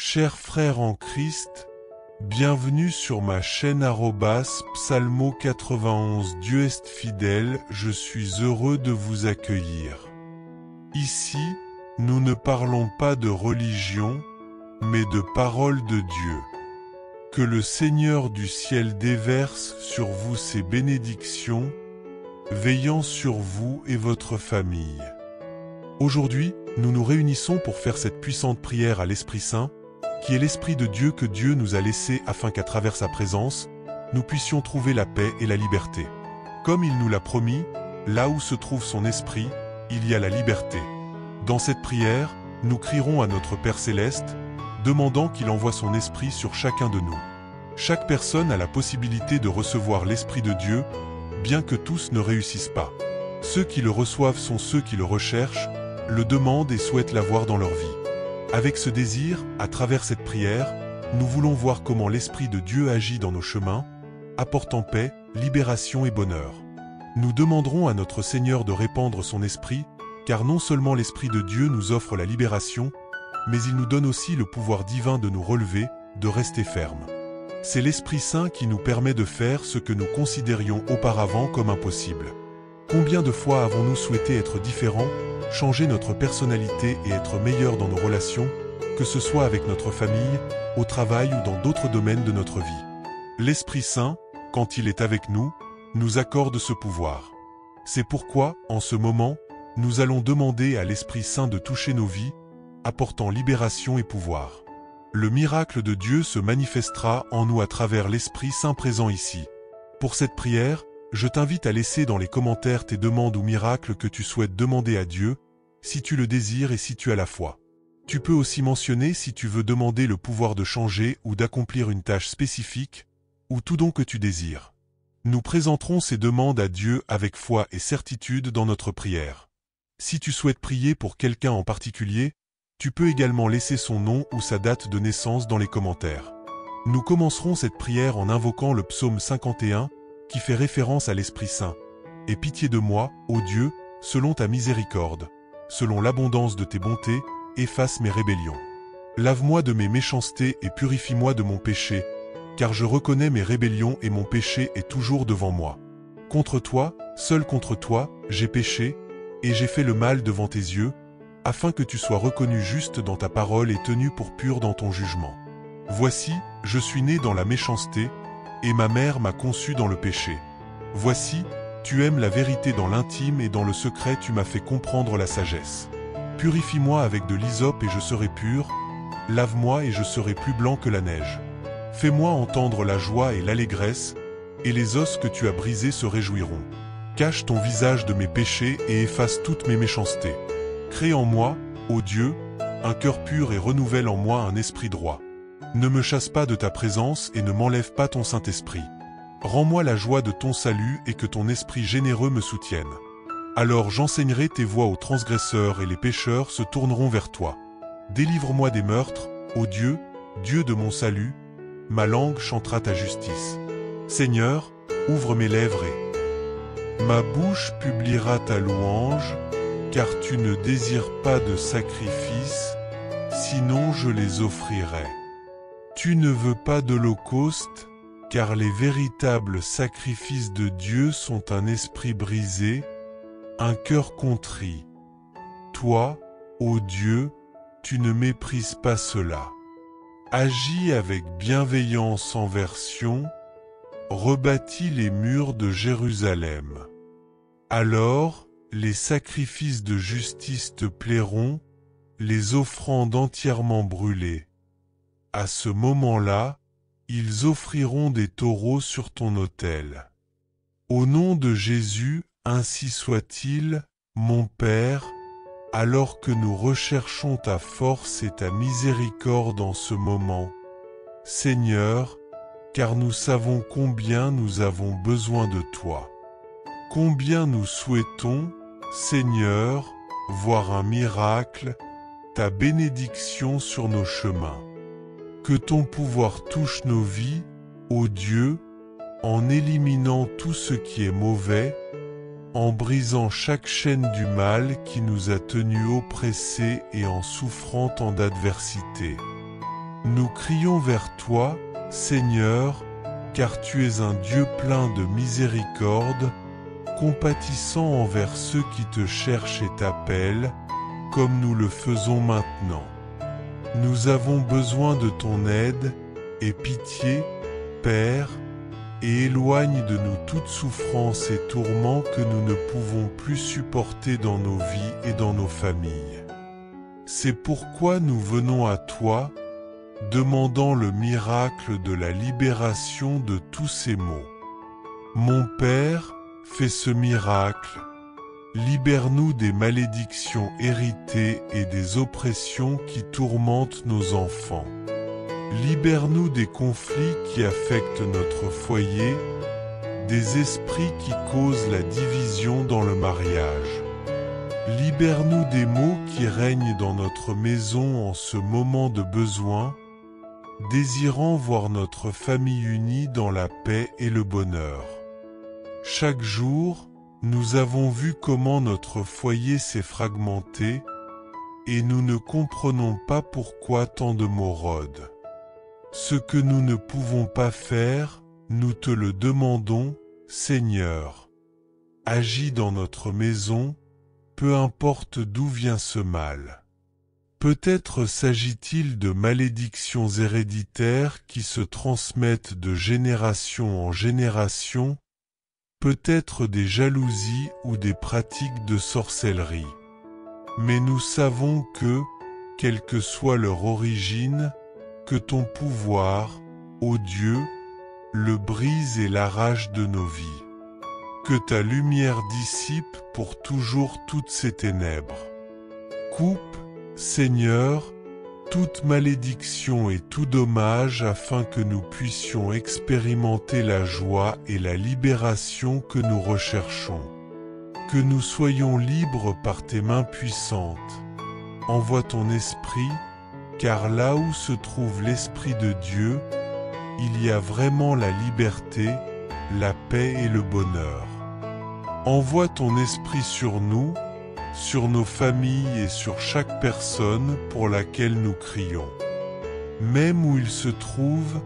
Chers frères en Christ, bienvenue sur ma chaîne Psalmo 91. Dieu est fidèle, je suis heureux de vous accueillir. Ici, nous ne parlons pas de religion, mais de parole de Dieu. Que le Seigneur du ciel déverse sur vous ses bénédictions, veillant sur vous et votre famille. Aujourd'hui, nous nous réunissons pour faire cette puissante prière à l'Esprit Saint, qui est l'Esprit de Dieu que Dieu nous a laissé afin qu'à travers sa présence, nous puissions trouver la paix et la liberté. Comme il nous l'a promis, là où se trouve son Esprit, il y a la liberté. Dans cette prière, nous crierons à notre Père Céleste, demandant qu'il envoie son Esprit sur chacun de nous. Chaque personne a la possibilité de recevoir l'Esprit de Dieu, bien que tous ne réussissent pas. Ceux qui le reçoivent sont ceux qui le recherchent, le demandent et souhaitent l'avoir dans leur vie. Avec ce désir, à travers cette prière, nous voulons voir comment l'Esprit de Dieu agit dans nos chemins, apportant paix, libération et bonheur. Nous demanderons à notre Seigneur de répandre son Esprit, car non seulement l'Esprit de Dieu nous offre la libération, mais il nous donne aussi le pouvoir divin de nous relever, de rester fermes. C'est l'Esprit Saint qui nous permet de faire ce que nous considérions auparavant comme impossible. Combien de fois avons-nous souhaité être différents, changer notre personnalité et être meilleurs dans nos relations, que ce soit avec notre famille, au travail ou dans d'autres domaines de notre vie. L'Esprit Saint, quand il est avec nous, nous accorde ce pouvoir. C'est pourquoi, en ce moment, nous allons demander à l'Esprit Saint de toucher nos vies, apportant libération et pouvoir. Le miracle de Dieu se manifestera en nous à travers l'Esprit Saint présent ici. Pour cette prière, je t'invite à laisser dans les commentaires tes demandes ou miracles que tu souhaites demander à Dieu, si tu le désires et si tu as la foi. Tu peux aussi mentionner si tu veux demander le pouvoir de changer ou d'accomplir une tâche spécifique, ou tout don que tu désires. Nous présenterons ces demandes à Dieu avec foi et certitude dans notre prière. Si tu souhaites prier pour quelqu'un en particulier, tu peux également laisser son nom ou sa date de naissance dans les commentaires. Nous commencerons cette prière en invoquant le psaume 51, qui fait référence à l'Esprit Saint. « Aie pitié de moi, ô Dieu, selon ta miséricorde, selon l'abondance de tes bontés, efface mes rébellions. Lave-moi de mes méchancetés et purifie-moi de mon péché, car je reconnais mes rébellions et mon péché est toujours devant moi. Contre toi, seul contre toi, j'ai péché, et j'ai fait le mal devant tes yeux, afin que tu sois reconnu juste dans ta parole et tenu pour pur dans ton jugement. Voici, je suis né dans la méchanceté, et ma mère m'a conçu dans le péché. Voici, tu aimes la vérité dans l'intime et dans le secret tu m'as fait comprendre la sagesse. Purifie-moi avec de l'hysope et je serai pur, lave-moi et je serai plus blanc que la neige. Fais-moi entendre la joie et l'allégresse, et les os que tu as brisés se réjouiront. Cache ton visage de mes péchés et efface toutes mes méchancetés. Crée en moi, ô Dieu, un cœur pur et renouvelle en moi un esprit droit. Ne me chasse pas de ta présence et ne m'enlève pas ton Saint-Esprit. Rends-moi la joie de ton salut et que ton esprit généreux me soutienne. Alors j'enseignerai tes voies aux transgresseurs et les pécheurs se tourneront vers toi. Délivre-moi des meurtres, ô Dieu, Dieu de mon salut, ma langue chantera ta justice. Seigneur, ouvre mes lèvres et ma bouche publiera ta louange, car tu ne désires pas de sacrifices, sinon je les offrirai. Tu ne veux pas d'holocauste, car les véritables sacrifices de Dieu sont un esprit brisé, un cœur contrit. Toi, ô Dieu, tu ne méprises pas cela. Agis avec bienveillance envers Sion, rebâtis les murs de Jérusalem. Alors, les sacrifices de justice te plairont, les offrandes entièrement brûlées. À ce moment-là, ils offriront des taureaux sur ton autel. Au nom de Jésus, ainsi soit-il, mon Père, alors que nous recherchons ta force et ta miséricorde en ce moment. Seigneur, car nous savons combien nous avons besoin de toi. Combien nous souhaitons, Seigneur, voir un miracle, ta bénédiction sur nos chemins. Que ton pouvoir touche nos vies, ô Dieu, en éliminant tout ce qui est mauvais, en brisant chaque chaîne du mal qui nous a tenus oppressés et en souffrant tant d'adversité. Nous crions vers toi, Seigneur, car tu es un Dieu plein de miséricorde, compatissant envers ceux qui te cherchent et t'appellent, comme nous le faisons maintenant. Nous avons besoin de ton aide, et pitié, Père, et éloigne de nous toute souffrance et tourment que nous ne pouvons plus supporter dans nos vies et dans nos familles. C'est pourquoi nous venons à toi, demandant le miracle de la libération de tous ces maux. Mon Père, fais ce miracle. Libère-nous des malédictions héritées et des oppressions qui tourmentent nos enfants. Libère-nous des conflits qui affectent notre foyer, des esprits qui causent la division dans le mariage. Libère-nous des maux qui règnent dans notre maison en ce moment de besoin, désirant voir notre famille unie dans la paix et le bonheur. Chaque jour, nous avons vu comment notre foyer s'est fragmenté et nous ne comprenons pas pourquoi tant de maux rôdent. Ce que nous ne pouvons pas faire, nous te le demandons, Seigneur. Agis dans notre maison, peu importe d'où vient ce mal. Peut-être s'agit-il de malédictions héréditaires qui se transmettent de génération en génération, peut-être des jalousies ou des pratiques de sorcellerie. Mais nous savons que, quelle que soit leur origine, que ton pouvoir, ô Dieu, le brise et l'arrache de nos vies. Que ta lumière dissipe pour toujours toutes ces ténèbres. Coupe, Seigneur, toute malédiction et tout dommage afin que nous puissions expérimenter la joie et la libération que nous recherchons. Que nous soyons libres par tes mains puissantes. Envoie ton esprit, car là où se trouve l'Esprit de Dieu, il y a vraiment la liberté, la paix et le bonheur. Envoie ton esprit sur nous, sur nos familles et sur chaque personne pour laquelle nous crions. Même où il se trouve,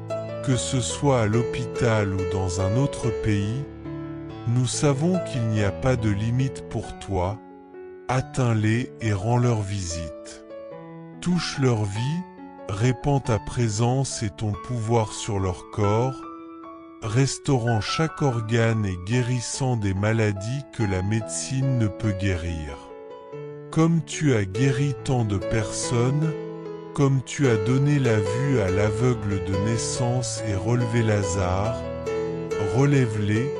que ce soit à l'hôpital ou dans un autre pays, nous savons qu'il n'y a pas de limite pour toi. Atteins-les et rends-leur visite. Touche leur vie, répands ta présence et ton pouvoir sur leur corps, restaurant chaque organe et guérissant des maladies que la médecine ne peut guérir. Comme tu as guéri tant de personnes, comme tu as donné la vue à l'aveugle de naissance et relevé Lazare, relève-les,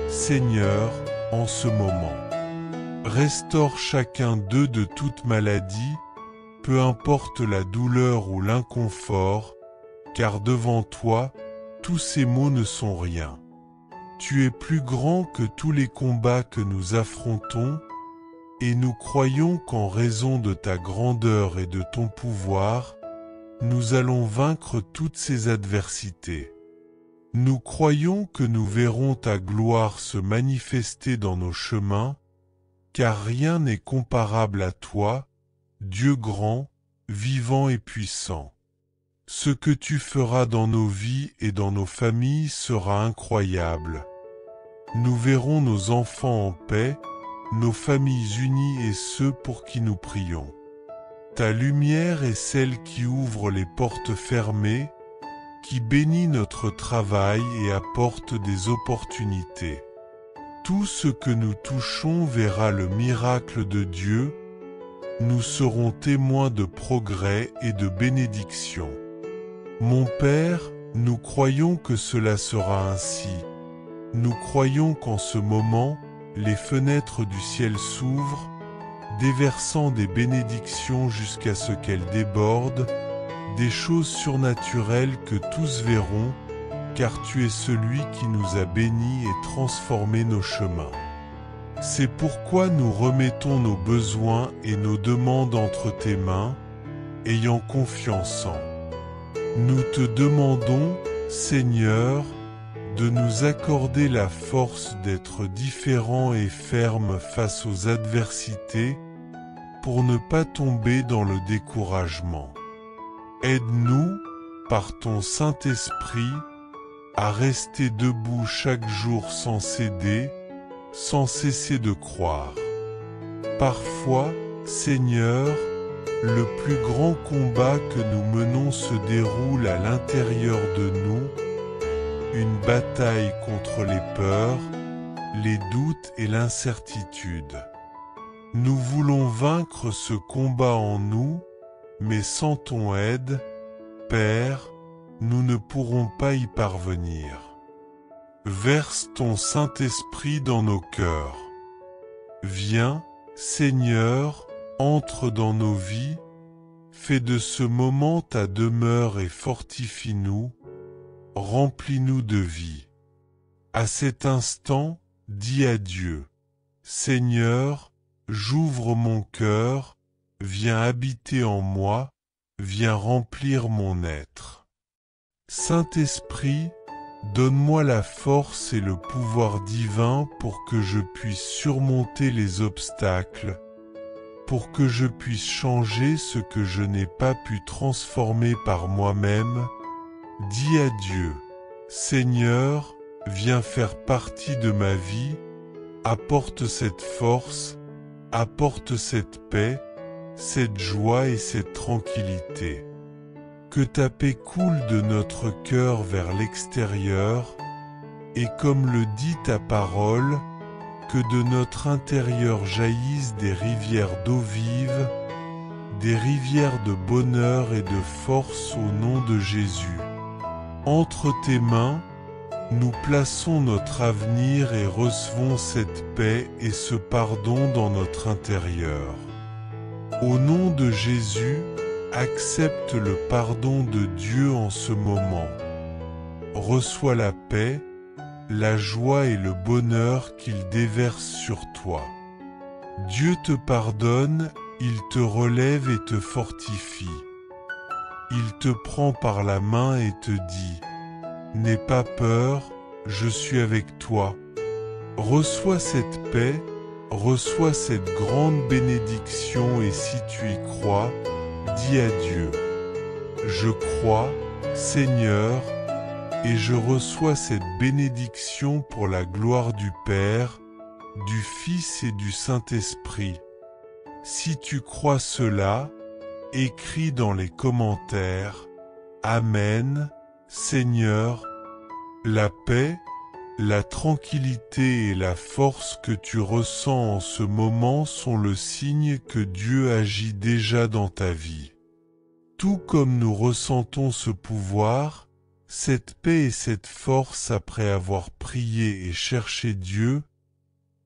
Seigneur, en ce moment. Restaure chacun d'eux de toute maladie, peu importe la douleur ou l'inconfort, car devant toi, tous ces maux ne sont rien. Tu es plus grand que tous les combats que nous affrontons, et nous croyons qu'en raison de ta grandeur et de ton pouvoir, nous allons vaincre toutes ces adversités. Nous croyons que nous verrons ta gloire se manifester dans nos chemins, car rien n'est comparable à toi, Dieu grand, vivant et puissant. Ce que tu feras dans nos vies et dans nos familles sera incroyable. Nous verrons nos enfants en paix, nos familles unies et ceux pour qui nous prions. Ta lumière est celle qui ouvre les portes fermées, qui bénit notre travail et apporte des opportunités. Tout ce que nous touchons verra le miracle de Dieu. Nous serons témoins de progrès et de bénédiction. Mon Père, nous croyons que cela sera ainsi. Nous croyons qu'en ce moment, les fenêtres du ciel s'ouvrent, déversant des bénédictions jusqu'à ce qu'elles débordent, des choses surnaturelles que tous verront, car tu es celui qui nous a bénis et transformé nos chemins. C'est pourquoi nous remettons nos besoins et nos demandes entre tes mains, ayant confiance en. Nous te demandons, Seigneur, de nous accorder la force d'être différents et fermes face aux adversités, pour ne pas tomber dans le découragement. Aide-nous, par ton Saint-Esprit, à rester debout chaque jour sans céder, sans cesser de croire. Parfois, Seigneur, le plus grand combat que nous menons se déroule à l'intérieur de nous, une bataille contre les peurs, les doutes et l'incertitude. Nous voulons vaincre ce combat en nous, mais sans ton aide, Père, nous ne pourrons pas y parvenir. Verse ton Saint-Esprit dans nos cœurs. Viens, Seigneur, entre dans nos vies, fais de ce moment ta demeure et fortifie-nous, remplis-nous de vie. À cet instant, dis à Dieu, Seigneur, j'ouvre mon cœur, viens habiter en moi, viens remplir mon être. Saint-Esprit, donne-moi la force et le pouvoir divin pour que je puisse surmonter les obstacles, pour que je puisse changer ce que je n'ai pas pu transformer par moi-même. Dis à Dieu, Seigneur, viens faire partie de ma vie, apporte cette force, apporte cette paix, cette joie et cette tranquillité. Que ta paix coule de notre cœur vers l'extérieur, et comme le dit ta parole, que de notre intérieur jaillissent des rivières d'eau vive, des rivières de bonheur et de force au nom de Jésus. Entre tes mains, nous plaçons notre avenir et recevons cette paix et ce pardon dans notre intérieur. Au nom de Jésus, accepte le pardon de Dieu en ce moment. Reçois la paix, la joie et le bonheur qu'il déverse sur toi. Dieu te pardonne, il te relève et te fortifie. Il te prend par la main et te dit « N'aie pas peur, je suis avec toi ». Reçois cette paix, reçois cette grande bénédiction et si tu y crois, dis à Dieu « Je crois, Seigneur, et je reçois cette bénédiction pour la gloire du Père, du Fils et du Saint-Esprit. » Si tu crois cela, écris dans les commentaires « Amen, Seigneur ». La paix, la tranquillité et la force que tu ressens en ce moment sont le signe que Dieu agit déjà dans ta vie. Tout comme nous ressentons ce pouvoir, cette paix et cette force après avoir prié et cherché Dieu,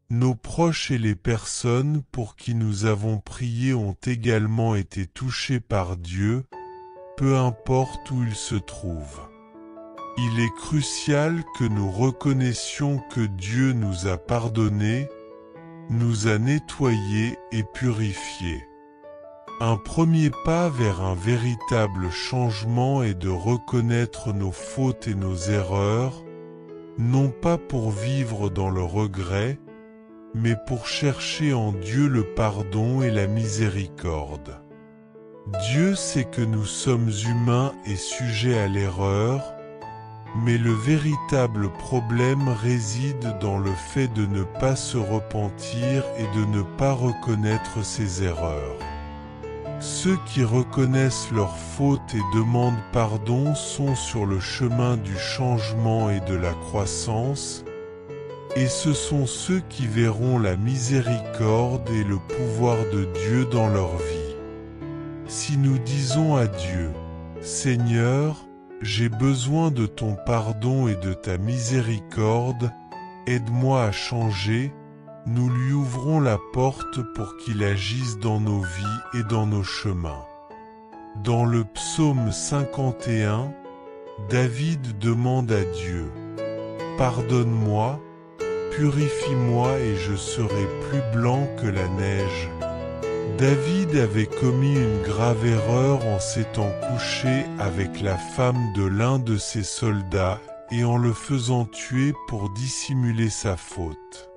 nos proches et les personnes pour qui nous avons prié ont également été touchés par Dieu, peu importe où ils se trouvent. Il est crucial que nous reconnaissions que Dieu nous a pardonnés, nous a nettoyés et purifiés. Un premier pas vers un véritable changement est de reconnaître nos fautes et nos erreurs, non pas pour vivre dans le regret, mais pour chercher en Dieu le pardon et la miséricorde. Dieu sait que nous sommes humains et sujets à l'erreur, mais le véritable problème réside dans le fait de ne pas se repentir et de ne pas reconnaître ses erreurs. Ceux qui reconnaissent leurs fautes et demandent pardon sont sur le chemin du changement et de la croissance, et ce sont ceux qui verront la miséricorde et le pouvoir de Dieu dans leur vie. Si nous disons à Dieu, « Seigneur, j'ai besoin de ton pardon et de ta miséricorde, aide-moi à changer », nous lui ouvrons la porte pour qu'il agisse dans nos vies et dans nos chemins. Dans le psaume 51, David demande à Dieu, « Pardonne-moi, purifie-moi et je serai plus blanc que la neige. » David avait commis une grave erreur en s'étant couché avec la femme de l'un de ses soldats et en le faisant tuer pour dissimuler sa faute.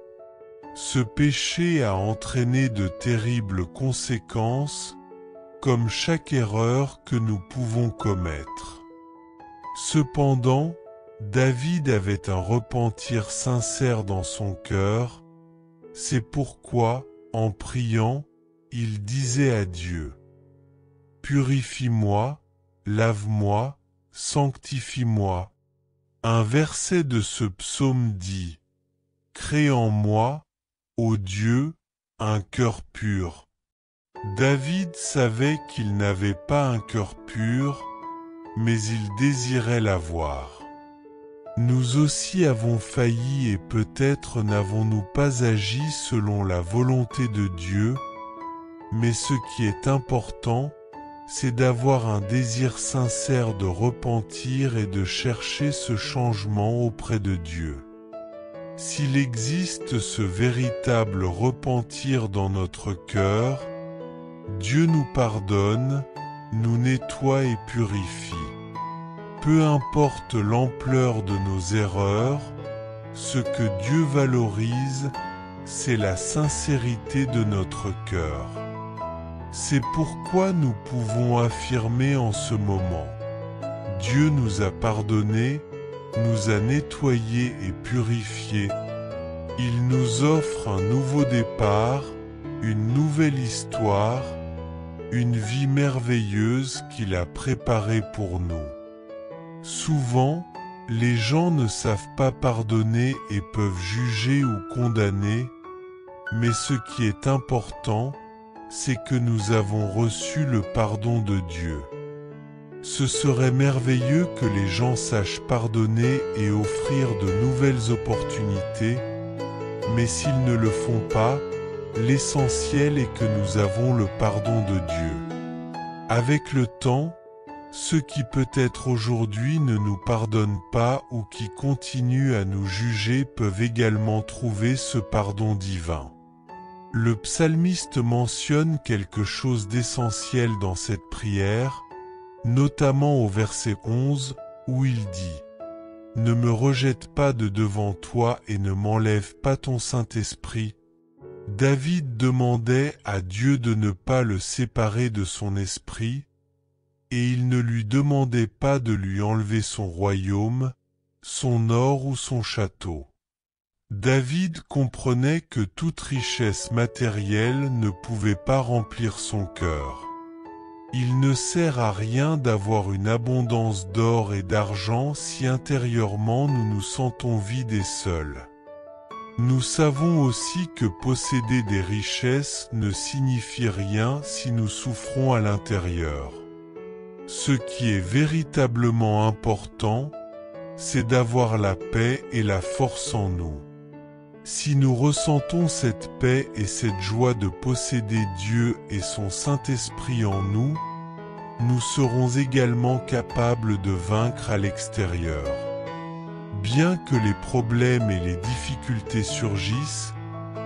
Ce péché a entraîné de terribles conséquences, comme chaque erreur que nous pouvons commettre. Cependant, David avait un repentir sincère dans son cœur, c'est pourquoi, en priant, il disait à Dieu: « Purifie-moi, lave-moi, sanctifie-moi. » Un verset de ce psaume dit: « Crée en moi, ô Dieu, un cœur pur. » David savait qu'il n'avait pas un cœur pur, mais il désirait l'avoir. Nous aussi avons failli et peut-être n'avons-nous pas agi selon la volonté de Dieu, mais ce qui est important, c'est d'avoir un désir sincère de repentir et de chercher ce changement auprès de Dieu. S'il existe ce véritable repentir dans notre cœur, Dieu nous pardonne, nous nettoie et purifie. Peu importe l'ampleur de nos erreurs, ce que Dieu valorise, c'est la sincérité de notre cœur. C'est pourquoi nous pouvons affirmer en ce moment: Dieu nous a pardonnés, nous a nettoyés et purifiés. Il nous offre un nouveau départ, une nouvelle histoire, une vie merveilleuse qu'il a préparée pour nous. Souvent, les gens ne savent pas pardonner et peuvent juger ou condamner, mais ce qui est important, c'est que nous avons reçu le pardon de Dieu. Ce serait merveilleux que les gens sachent pardonner et offrir de nouvelles opportunités, mais s'ils ne le font pas, l'essentiel est que nous avons le pardon de Dieu. Avec le temps, ceux qui peut-être aujourd'hui ne nous pardonnent pas ou qui continuent à nous juger peuvent également trouver ce pardon divin. Le psalmiste mentionne quelque chose d'essentiel dans cette prière, notamment au verset 11, où il dit: « Ne me rejette pas de devant toi et ne m'enlève pas ton Saint-Esprit. » David demandait à Dieu de ne pas le séparer de son esprit, et il ne lui demandait pas de lui enlever son royaume, son or ou son château. David comprenait que toute richesse matérielle ne pouvait pas remplir son cœur. Il ne sert à rien d'avoir une abondance d'or et d'argent si intérieurement nous nous sentons vides et seuls. Nous savons aussi que posséder des richesses ne signifie rien si nous souffrons à l'intérieur. Ce qui est véritablement important, c'est d'avoir la paix et la force en nous. Si nous ressentons cette paix et cette joie de posséder Dieu et son Saint-Esprit en nous, nous serons également capables de vaincre à l'extérieur. Bien que les problèmes et les difficultés surgissent,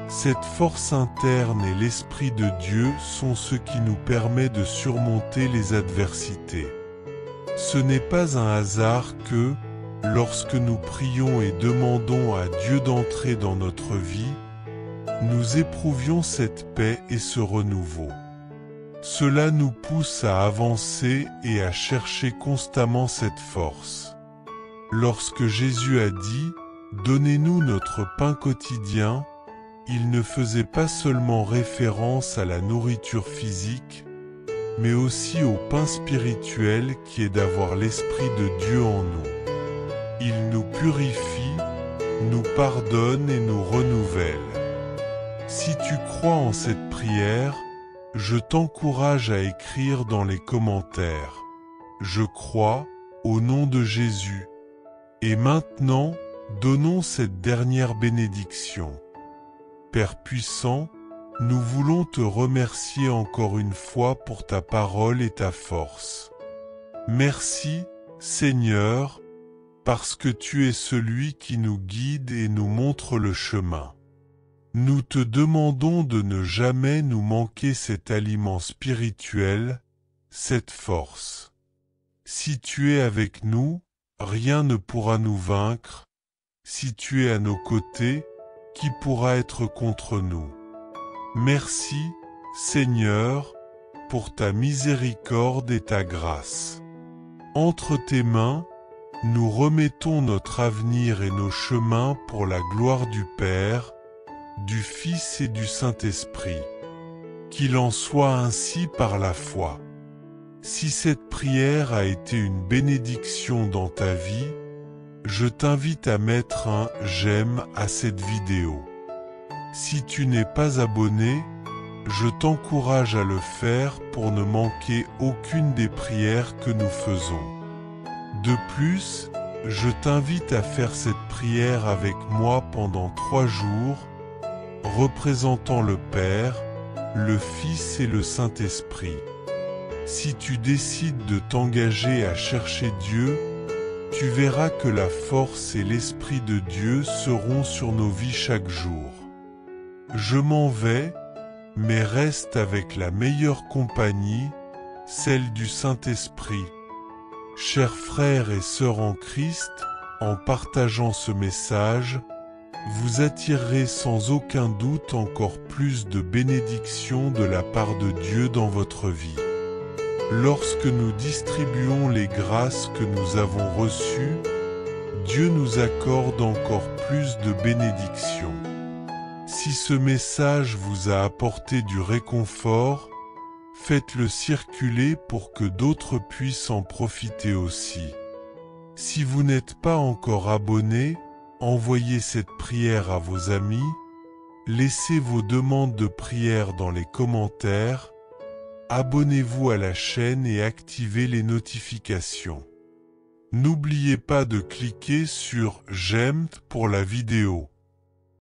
cette force interne et l'Esprit de Dieu sont ce qui nous permet de surmonter les adversités. Ce n'est pas un hasard que, lorsque nous prions et demandons à Dieu d'entrer dans notre vie, nous éprouvions cette paix et ce renouveau. Cela nous pousse à avancer et à chercher constamment cette force. Lorsque Jésus a dit « Donnez-nous notre pain quotidien », il ne faisait pas seulement référence à la nourriture physique, mais aussi au pain spirituel qui est d'avoir l'Esprit de Dieu en nous. Il nous purifie, nous pardonne et nous renouvelle. Si tu crois en cette prière, je t'encourage à écrire dans les commentaires « Je crois, au nom de Jésus ». Et maintenant, donnons cette dernière bénédiction. Père puissant, nous voulons te remercier encore une fois pour ta parole et ta force. Merci, Seigneur, parce que tu es celui qui nous guide et nous montre le chemin. Nous te demandons de ne jamais nous manquer cet aliment spirituel, cette force. Si tu es avec nous, rien ne pourra nous vaincre. Si tu es à nos côtés, qui pourra être contre nous? Merci, Seigneur, pour ta miséricorde et ta grâce. Entre tes mains, nous remettons notre avenir et nos chemins pour la gloire du Père, du Fils et du Saint-Esprit. Qu'il en soit ainsi par la foi. Si cette prière a été une bénédiction dans ta vie, je t'invite à mettre un « j'aime » à cette vidéo. Si tu n'es pas abonné, je t'encourage à le faire pour ne manquer aucune des prières que nous faisons. De plus, je t'invite à faire cette prière avec moi pendant 3 jours, représentant le Père, le Fils et le Saint-Esprit. Si tu décides de t'engager à chercher Dieu, tu verras que la force et l'Esprit de Dieu seront sur nos vies chaque jour. Je m'en vais, mais reste avec la meilleure compagnie, celle du Saint-Esprit. Chers frères et sœurs en Christ, en partageant ce message, vous attirerez sans aucun doute encore plus de bénédictions de la part de Dieu dans votre vie. Lorsque nous distribuons les grâces que nous avons reçues, Dieu nous accorde encore plus de bénédictions. Si ce message vous a apporté du réconfort, faites-le circuler pour que d'autres puissent en profiter aussi. Si vous n'êtes pas encore abonné, envoyez cette prière à vos amis, laissez vos demandes de prière dans les commentaires, abonnez-vous à la chaîne et activez les notifications. N'oubliez pas de cliquer sur « J'aime » pour la vidéo.